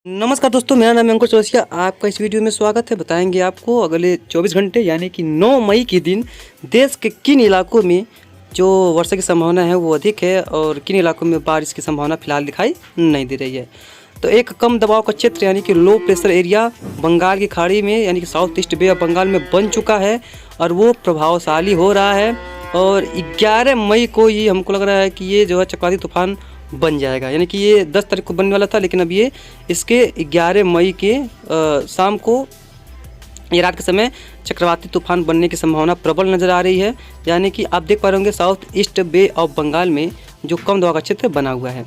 नमस्कार दोस्तों, मेरा नाम है अंकुर चौरसिया। आपका इस वीडियो में स्वागत है। बताएंगे आपको अगले 24 घंटे यानी कि 9 मई के दिन देश के किन इलाकों में जो वर्षा की संभावना है वो अधिक है और किन इलाकों में बारिश की संभावना फिलहाल दिखाई नहीं दे रही है। तो एक कम दबाव का क्षेत्र यानी कि लो प्रेशर एरिया बंगाल की खाड़ी में यानी कि south east Bay of Bengal में बन चुका है और वो प्रभावशाली हो रहा है। और 11 मई को ये हमको लग रहा है कि ये जो है चक्रवाती तूफान बन जाएगा, यानी कि ये 10 तारीख को बनने वाला था, लेकिन अब ये इसके 11 मई के शाम को ये रात के समय चक्रवाती तूफान बनने की संभावना प्रबल नज़र आ रही है। यानी कि आप देख पा रहे होंगे south east Bay of Bengal में जो कम दबाव का क्षेत्र बना हुआ है।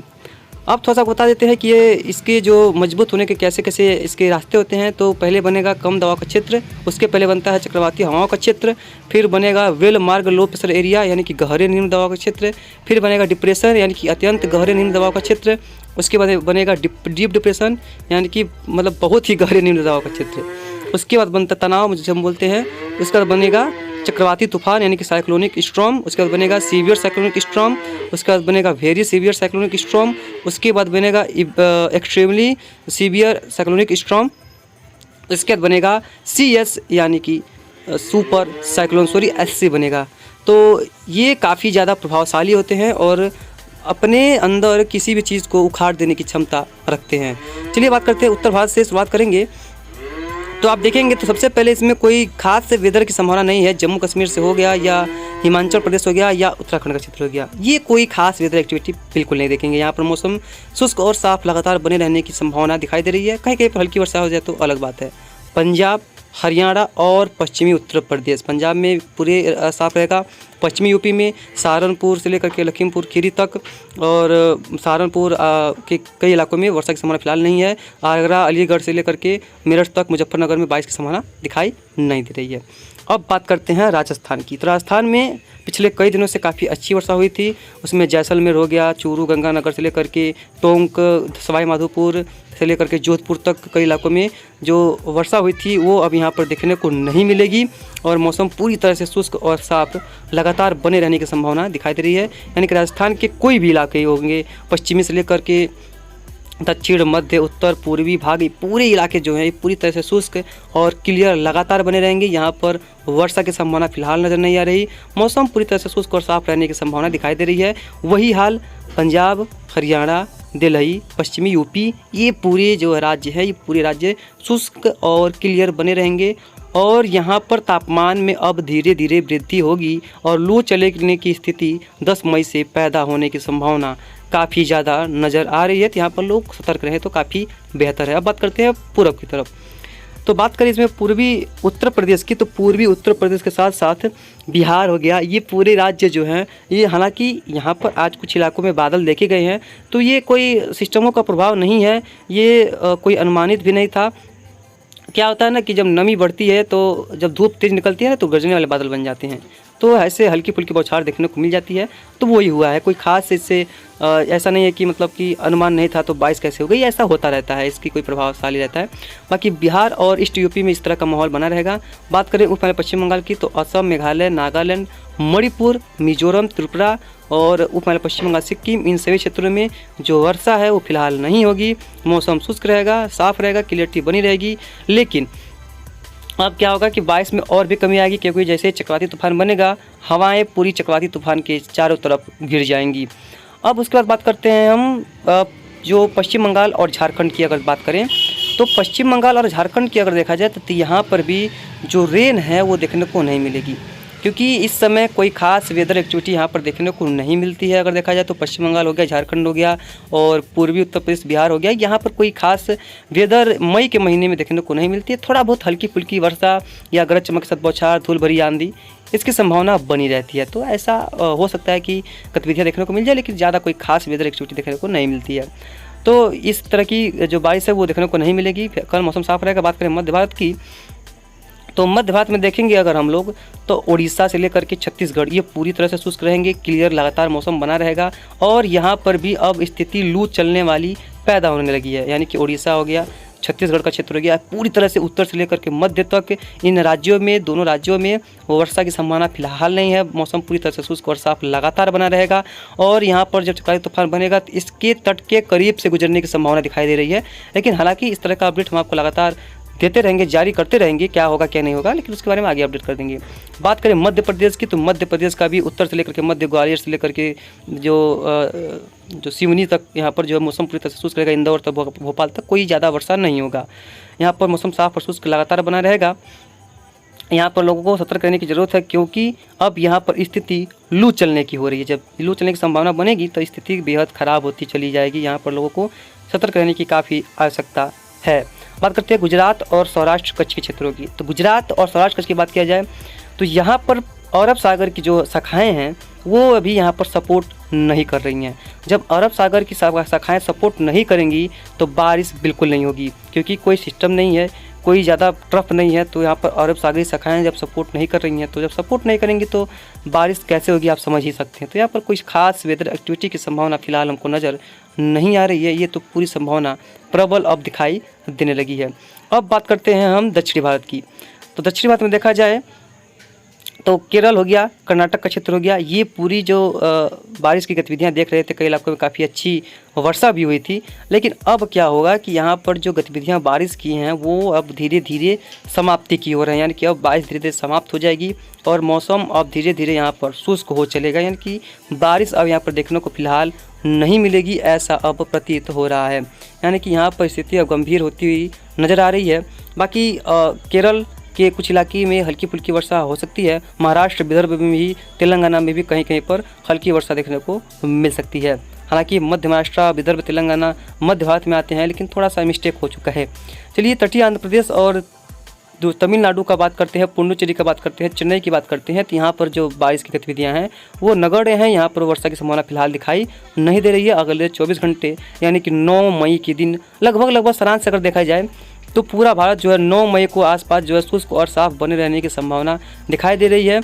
अब थोड़ा सा बता देते हैं कि ये इसके जो मजबूत होने के कैसे कैसे इसके रास्ते होते हैं। तो पहले बनेगा कम दबाव का क्षेत्र, उसके पहले बनता है चक्रवाती हवाओं का क्षेत्र, फिर बनेगा वेल मार्ग लो प्रेशर एरिया यानी कि गहरे निम्न दबाव का क्षेत्र, फिर बनेगा डिप्रेशन यानी कि अत्यंत गहरे निम्न दबाव का क्षेत्र, उसके बाद बनेगा डीप डिप्रेशन यानी कि मतलब बहुत ही गहरे निम्न दबाव का क्षेत्र, उसके बाद बनता तनाव जिसे हम बोलते हैं, उसके बाद बनेगा चक्रवाती तूफान यानी कि साइक्लोनिक स्टॉर्म, उसके बाद बनेगा सीवियर साइक्लोनिक स्टॉर्म, उसके बाद बनेगा वेरी सीवियर साइक्लोनिक स्टॉर्म, उसके बाद बनेगा एक्सट्रीमली सीवियर साइक्लोनिक स्टॉर्म, इसके बाद बनेगा CS यानी कि सुपर साइक्लोन SC बनेगा। तो ये काफ़ी ज़्यादा प्रभावशाली होते हैं और अपने अंदर किसी भी चीज़ को उखाड़ देने की क्षमता रखते हैं। चलिए बात करते हैं उत्तर भारत से शुरुआत करेंगे। तो आप देखेंगे तो सबसे पहले इसमें कोई खास से वेदर की संभावना नहीं है। जम्मू कश्मीर से हो गया या हिमाचल प्रदेश हो गया या उत्तराखंड का क्षेत्र हो गया, ये कोई खास वेदर एक्टिविटी बिल्कुल नहीं देखेंगे। यहाँ पर मौसम शुष्क और साफ लगातार बने रहने की संभावना दिखाई दे रही है। कहीं कहीं पर हल्की वर्षा हो जाए तो अलग बात है। पंजाब, हरियाणा और पश्चिमी उत्तर प्रदेश, पंजाब में पूरे साफ रहेगा। पश्चिमी यूपी में सहारनपुर से लेकर के लखीमपुर खीरी तक और सहारनपुर के कई इलाकों में वर्षा की संभावना फिलहाल नहीं है। आगरा, अलीगढ़ से लेकर के मेरठ तक, मुजफ्फरनगर में बारिश की संभावना दिखाई नहीं दे रही है। अब बात करते हैं राजस्थान की। तो राजस्थान में पिछले कई दिनों से काफ़ी अच्छी वर्षा हुई थी। उसमें जैसलमेर हो गया, चूरू गंगानगर से लेकर के टोंक, सवाई माधोपुर से लेकर के जोधपुर तक कई इलाकों में जो वर्षा हुई थी वो अब यहाँ पर देखने को नहीं मिलेगी और मौसम पूरी तरह से शुष्क और साफ लगातार बने रहने की संभावना दिखाई दे रही है। यानी कि राजस्थान के कोई भी इलाके होंगे, पश्चिमी से लेकर के दक्षिण, मध्य, उत्तर, पूर्वी भाग, पूरे इलाके जो हैं पूरी तरह से शुष्क और क्लियर लगातार बने रहेंगे। यहाँ पर वर्षा की संभावना फिलहाल नज़र नहीं आ रही। मौसम पूरी तरह से शुष्क और साफ रहने की संभावना दिखाई दे रही है। वही हाल पंजाब, हरियाणा, दिल्ली, पश्चिमी यूपी, ये पूरे जो राज्य है ये पूरे राज्य शुष्क और क्लियर बने रहेंगे और यहाँ पर तापमान में अब धीरे धीरे वृद्धि होगी और लू चलने की स्थिति 10 मई से पैदा होने की संभावना काफ़ी ज़्यादा नज़र आ रही है। तो यहाँ पर लोग सतर्क रहें तो काफ़ी बेहतर है। अब बात करते हैं पूरब की तरफ। तो बात करें इसमें पूर्वी उत्तर प्रदेश की, तो पूर्वी उत्तर प्रदेश के साथ साथ बिहार हो गया, ये पूरे राज्य जो हैं ये, हालांकि यहाँ पर आज कुछ इलाकों में बादल देखे गए हैं तो ये कोई सिस्टमों का प्रभाव नहीं है, ये कोई अनुमानित भी नहीं था। क्या होता है ना कि जब नमी बढ़ती है तो जब धूप तेज़ निकलती है ना तो गरजने वाले बादल बन जाते हैं, तो ऐसे हल्की फुल्की बौछार देखने को मिल जाती है। तो वही हुआ है, कोई खास इससे ऐसा नहीं है कि मतलब कि अनुमान नहीं था तो बारिश कैसे हो गई, ऐसा होता रहता है, इसकी कोई प्रभावशाली रहता है। बाकी बिहार और ईस्ट यूपी में इस तरह का माहौल बना रहेगा। बात करें उप पश्चिम बंगाल की, तो असम, मेघालय, नागालैंड, मणिपुर, मिजोरम, त्रिपुरा और उप पश्चिम बंगाल, सिक्किम, इन सभी क्षेत्रों में जो वर्षा है वो फिलहाल नहीं होगी। मौसम शुष्क रहेगा, साफ रहेगा, क्लियरिटी बनी रहेगी। लेकिन अब क्या होगा कि बारिश में और भी कमी आएगी, क्योंकि जैसे चक्रवाती तूफान बनेगा हवाएं पूरी चक्रवाती तूफान के चारों तरफ घिर जाएंगी। अब उसके बाद बात करते हैं हम जो पश्चिम बंगाल और झारखंड की अगर बात करें, तो पश्चिम बंगाल और झारखंड की अगर देखा जाए तो यहाँ पर भी जो रेन है वो देखने को नहीं मिलेगी, क्योंकि इस समय कोई खास वेदर एक्टिविटी यहाँ पर देखने को नहीं मिलती है। अगर देखा जाए तो पश्चिम बंगाल हो गया, झारखंड हो गया और पूर्वी उत्तर प्रदेश, बिहार हो गया, यहाँ पर कोई खास वेदर मई के महीने में देखने को नहीं मिलती है। थोड़ा बहुत हल्की फुल्की वर्षा या गरज चमक के साथ बौछार, धूल भरी आंधी, इसकी संभावना बनी रहती है। तो ऐसा हो सकता है कि गतिविधियाँ देखने को मिल जाए, लेकिन ज़्यादा कोई खास वेदर एक्टिविटी देखने को नहीं मिलती है। तो इस तरह की जो बारिश है वो देखने को नहीं मिलेगी। कल मौसम साफ रहेगा। बात करें मध्य भारत की, तो मध्य भारत में देखेंगे अगर हम लोग तो उड़ीसा से लेकर के छत्तीसगढ़ ये पूरी तरह से शुष्क रहेंगे, क्लियर लगातार मौसम बना रहेगा और यहाँ पर भी अब स्थिति लू चलने वाली पैदा होने लगी है। यानी कि उड़ीसा हो गया, छत्तीसगढ़ का क्षेत्र हो गया, पूरी तरह से उत्तर से लेकर के मध्य तक इन राज्यों में, दोनों राज्यों में वर्षा की संभावना फिलहाल नहीं है। मौसम पूरी तरह से शुष्क और साफ लगातार बना रहेगा और यहाँ पर जब चक्रवाती तूफान बनेगा तो इसके तट के करीब से गुजरने की संभावना दिखाई दे रही है। लेकिन हालांकि इस तरह का अपडेट हम आपको लगातार देते रहेंगे, जारी करते रहेंगे, क्या होगा क्या नहीं होगा, लेकिन उसके बारे में आगे अपडेट कर देंगे। बात करें मध्य प्रदेश की, तो मध्य प्रदेश का भी उत्तर से लेकर के मध्य ग्वालियर से लेकर के जो सिवनी तक यहाँ पर जो मौसम पूरी तरह से शुष्क रहेगा। इंदौर तक, भोपाल तक कोई ज़्यादा वर्षा नहीं होगा। यहाँ पर मौसम साफ और शुष्क लगातार बना रहेगा। यहाँ पर लोगों को सतर्क रहने की ज़रूरत है, क्योंकि अब यहाँ पर स्थिति लू चलने की हो रही है। जब लू चलने की संभावना बनेगी तो स्थिति बेहद ख़राब होती चली जाएगी। यहाँ पर लोगों को सतर्क रहने की काफ़ी आवश्यकता है। बात करते हैं गुजरात और सौराष्ट्र कच्छ के क्षेत्रों की। तो गुजरात और सौराष्ट्र कच्छ की बात किया जाए तो यहाँ पर अरब सागर की जो शाखाएँ हैं वो अभी यहाँ पर सपोर्ट नहीं कर रही हैं। जब अरब सागर की शाखाएँ सपोर्ट नहीं करेंगी तो बारिश बिल्कुल नहीं होगी, क्योंकि कोई सिस्टम नहीं है, कोई ज़्यादा ट्रफ नहीं है। तो यहाँ पर अरब सागरी शाखाएँ जब सपोर्ट नहीं कर रही हैं, तो जब सपोर्ट नहीं करेंगी तो बारिश कैसे होगी आप समझ ही सकते हैं। तो यहाँ पर कोई खास वेदर एक्टिविटी की संभावना फ़िलहाल हमको नज़र नहीं आ रही है। ये तो पूरी संभावना प्रबल अब दिखाई देने लगी है। अब बात करते हैं हम दक्षिणी भारत की। तो दक्षिणी भारत में देखा जाए तो केरल हो गया, कर्नाटक का क्षेत्र हो गया, ये पूरी जो बारिश की गतिविधियां देख रहे थे, कई इलाकों में काफ़ी अच्छी वर्षा भी हुई थी। लेकिन अब क्या होगा कि यहाँ पर जो गतिविधियां बारिश की हैं वो अब धीरे धीरे समाप्ति की हो रहे हैं, यानी कि अब बारिश धीरे धीरे समाप्त हो जाएगी और मौसम अब धीरे धीरे यहाँ पर शुष्क हो चलेगा, यानी कि बारिश अब यहाँ पर देखने को फिलहाल नहीं मिलेगी, ऐसा अब प्रतीत हो रहा है। यानी कि यहाँ पर स्थिति अब गंभीर होती हुई नज़र आ रही है। बाकी केरल के कुछ इलाके में हल्की फुल्की वर्षा हो सकती है। महाराष्ट्र, विदर्भ में भी, तेलंगाना में भी कहीं कहीं पर हल्की वर्षा देखने को मिल सकती है। हालांकि मध्य महाराष्ट्र, विदर्भ, तेलंगाना मध्य भारत में आते हैं, लेकिन थोड़ा सा मिस्टेक हो चुका है। चलिए तटीय आंध्र प्रदेश और जो तमिलनाडु का बात करते हैं, पुडुचेरी का बात करते हैं, चेन्नई की बात करते हैं। तो यहाँ पर जो बारिश की गतिविधियाँ हैं वो नगण्य हैं। यहाँ पर वर्षा की संभावना फिलहाल दिखाई नहीं दे रही है। अगले 24 घंटे यानी कि 9 मई के दिन लगभग सारांश अगर देखा जाए तो पूरा भारत जो है 9 मई को आसपास जो है शुष्क और साफ बने रहने की संभावना दिखाई दे रही है।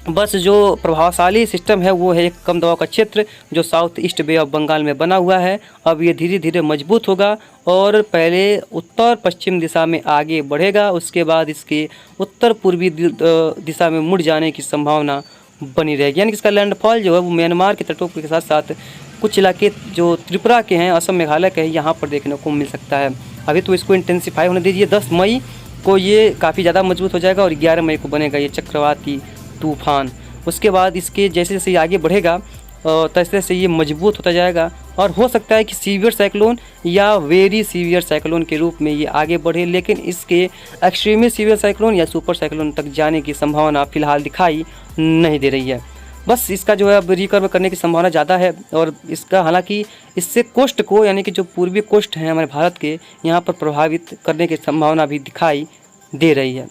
बस जो प्रभावशाली सिस्टम है वो है एक कम दबाव का क्षेत्र जो south east Bay of Bengal में बना हुआ है। अब ये धीरे धीरे मजबूत होगा और पहले उत्तर पश्चिम दिशा में आगे बढ़ेगा, उसके बाद इसके उत्तर पूर्वी दिशा में मुड़ जाने की संभावना बनी रहेगी। यानी कि इसका लैंडफॉल जो है वो म्यांमार के तटों के साथ साथ कुछ इलाके जो त्रिपुरा के हैं, असम, मेघालय के हैं, यहाँ पर देखने को मिल सकता है। अभी तो इसको इंटेंसिफाई होने दीजिए। 10 मई को ये काफ़ी ज़्यादा मजबूत हो जाएगा और 11 मई को बनेगा ये चक्रवाती तूफान। उसके बाद इसके जैसे जैसे ये आगे बढ़ेगा तैसे तैसे ये मजबूत होता जाएगा और हो सकता है कि सीवियर साइक्लोन या वेरी सीवियर साइक्लोन के रूप में ये आगे बढ़े, लेकिन इसके एक्सट्रीमली सीवियर साइक्लोन या सुपर साइक्लोन तक जाने की संभावना फ़िलहाल दिखाई नहीं दे रही है। बस इसका जो है अब रिकवर करने की संभावना ज़्यादा है और इसका हालांकि इससे कोस्ट को यानी कि जो पूर्वी कोस्ट हैं हमारे भारत के, यहाँ पर प्रभावित करने की संभावना भी दिखाई दे रही है।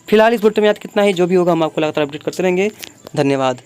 फिलहाल इस बुलेटिन में आज कितना ही, जो भी होगा हम आपको लगातार अपडेट करते रहेंगे। धन्यवाद।